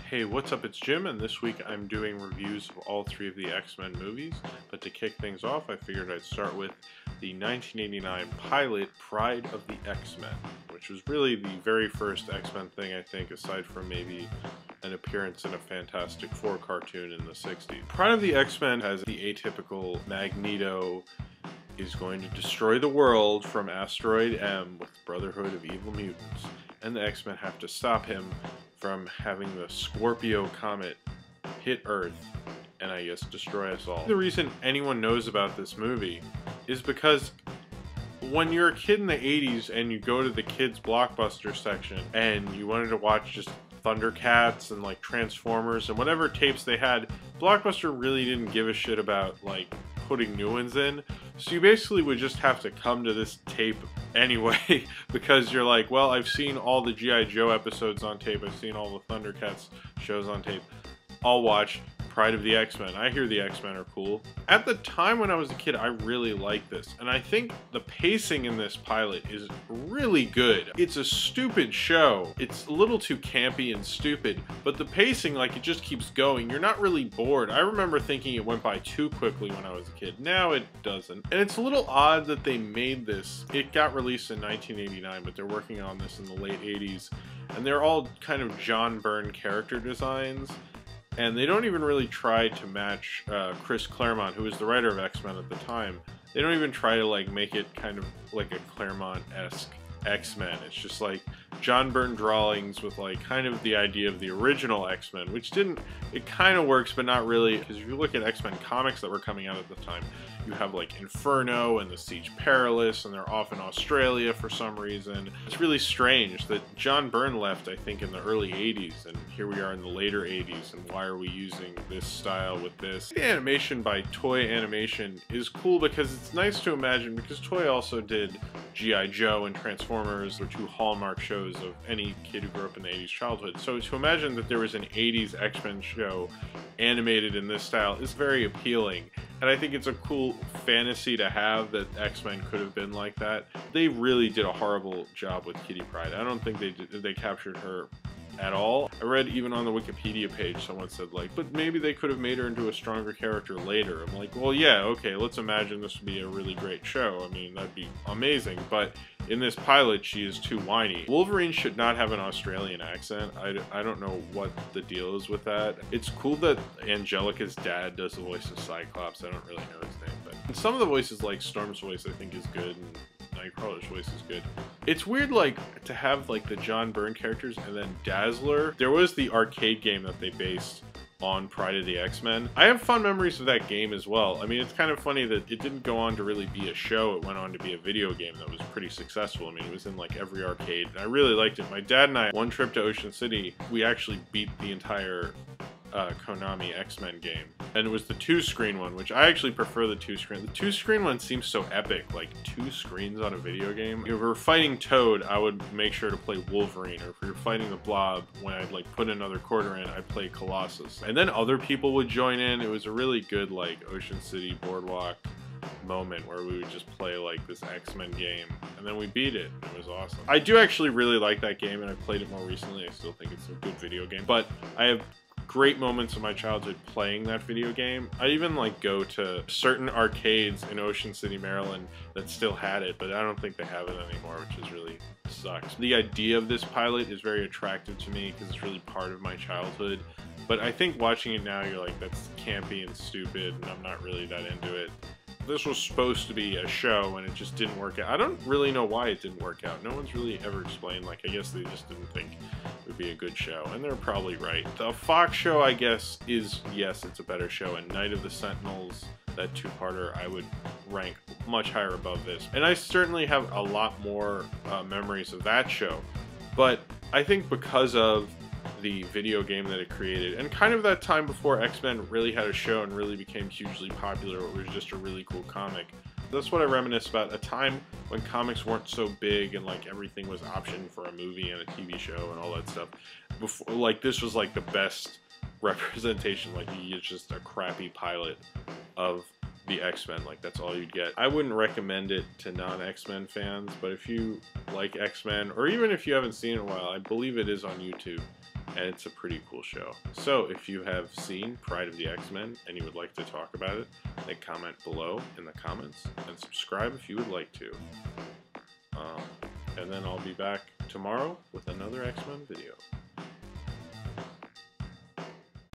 Hey, what's up? It's Jim, and this week I'm doing reviews of all three of the X-Men movies. But to kick things off, I figured I'd start with the 1989 pilot, Pryde of the X-Men, which was really the very first X-Men thing, I think, aside from maybe an appearance in a Fantastic Four cartoon in the 60s. Pryde of the X-Men has the atypical Magneto is going to destroy the world from Asteroid M with Brotherhood of Evil Mutants, and the X-Men have to stop him from having the Scorpio comet hit Earth and I guess destroy us all. The reason anyone knows about this movie is because when you're a kid in the 80s and you go to the kids blockbuster section and you wanted to watch just Thundercats and like Transformers and whatever tapes they had, Blockbuster really didn't give a shit about like putting new ones in. So you basically would just have to come to this tape anyway because you're like, well, I've seen all the G.I. Joe episodes on tape, I've seen all the Thundercats shows on tape, I'll watch Pryde of the X-Men. I hear the X-Men are cool. At the time when I was a kid, I really liked this, and I think the pacing in this pilot is really good. It's a stupid show. It's a little too campy and stupid, but the pacing, like, it just keeps going. You're not really bored. I remember thinking it went by too quickly when I was a kid. Now it doesn't. And it's a little odd that they made this. It got released in 1989, but they're working on this in the late 80s, and they're all kind of John Byrne character designs. And they don't even really try to match Chris Claremont, who was the writer of X-Men at the time. They don't even try to like make it kind of like a Claremont-esque X-Men. It's just like John Byrne drawings with like kind of the idea of the original X-Men, which didn't, it kind of works, but not really. Because if you look at X-Men comics that were coming out at the time, you have like Inferno and the Siege Perilous, and they're off in Australia for some reason. It's really strange that John Byrne left, I think, in the early 80s, and here we are in the later 80s, and why are we using this style with this? The animation by Toei Animation is cool because it's nice to imagine, because Toei also did G.I. Joe and Transformers, or two hallmark shows of any kid who grew up in the 80s childhood. So to imagine that there was an 80s X-Men show animated in this style is very appealing. And I think it's a cool fantasy to have, that X-Men could have been like that. They really did a horrible job with Kitty Pryde. I don't think they captured her at all. I read even on the Wikipedia page someone said like, but maybe they could have made her into a stronger character later. I'm like, well, yeah, okay, let's imagine this would be a really great show. I mean, that'd be amazing, but in this pilot, she is too whiny. Wolverine should not have an Australian accent. I don't know what the deal is with that. It's cool that Angelica's dad does the voice of Cyclops. I don't really know his name, but some of the voices, like Storm's voice, I think is good, and Nightcrawler's voice is good. It's weird, like, to have, like, the John Byrne characters and then Dazzler. There was the arcade game that they based on Pryde of the X-Men. I have fond memories of that game as well. I mean, it's kind of funny that it didn't go on to really be a show. It went on to be a video game that was pretty successful. I mean, it was in, like, every arcade, and I really liked it. My dad and I, one trip to Ocean City, we actually beat the entire Konami X-Men game, and it was the 2-screen one, which I actually prefer the 2-screen. The 2-screen one seems so epic, like 2 screens on a video game. If we were fighting Toad, I would make sure to play Wolverine, or if we were fighting the Blob, when I'd like put another quarter in, I'd play Colossus. And then other people would join in. It was a really good like Ocean City Boardwalk moment where we would just play like this X-Men game, and then we beat it. It was awesome. I do actually really like that game, and I played it more recently. I still think it's a good video game, but I have great moments of my childhood playing that video game. I even like go to certain arcades in Ocean City, Maryland that still had it, but I don't think they have it anymore, which is really sucks. The idea of this pilot is very attractive to me because it's really part of my childhood, but I think watching it now, you're like, that's campy and stupid, and I'm not really that into it. This was supposed to be a show, and it just didn't work out. I don't really know why it didn't work out. No one's really ever explained. Like, I guess they just didn't think it would be a good show, and they're probably right. The Fox show, I guess, is, yes, it's a better show, and Night of the Sentinels, that 2-parter, I would rank much higher above this. And I certainly have a lot more memories of that show, but I think because of the video game that it created, and kind of that time before X-Men really had a show and really became hugely popular, it was just a really cool comic. That's what I reminisce about, a time when comics weren't so big and like everything was optioned for a movie and a TV show and all that stuff. Before, like, this was like the best representation. Like, it's just a crappy pilot of the X-Men, like that's all you'd get. I wouldn't recommend it to non-X-Men fans, but if you like X-Men, or even if you haven't seen it in a while, I believe it is on YouTube. and it's a pretty cool show. So if you have seen Pryde of the X-Men and you would like to talk about it, then comment below in the comments, and subscribe if you would like to. And then I'll be back tomorrow with another X-Men video.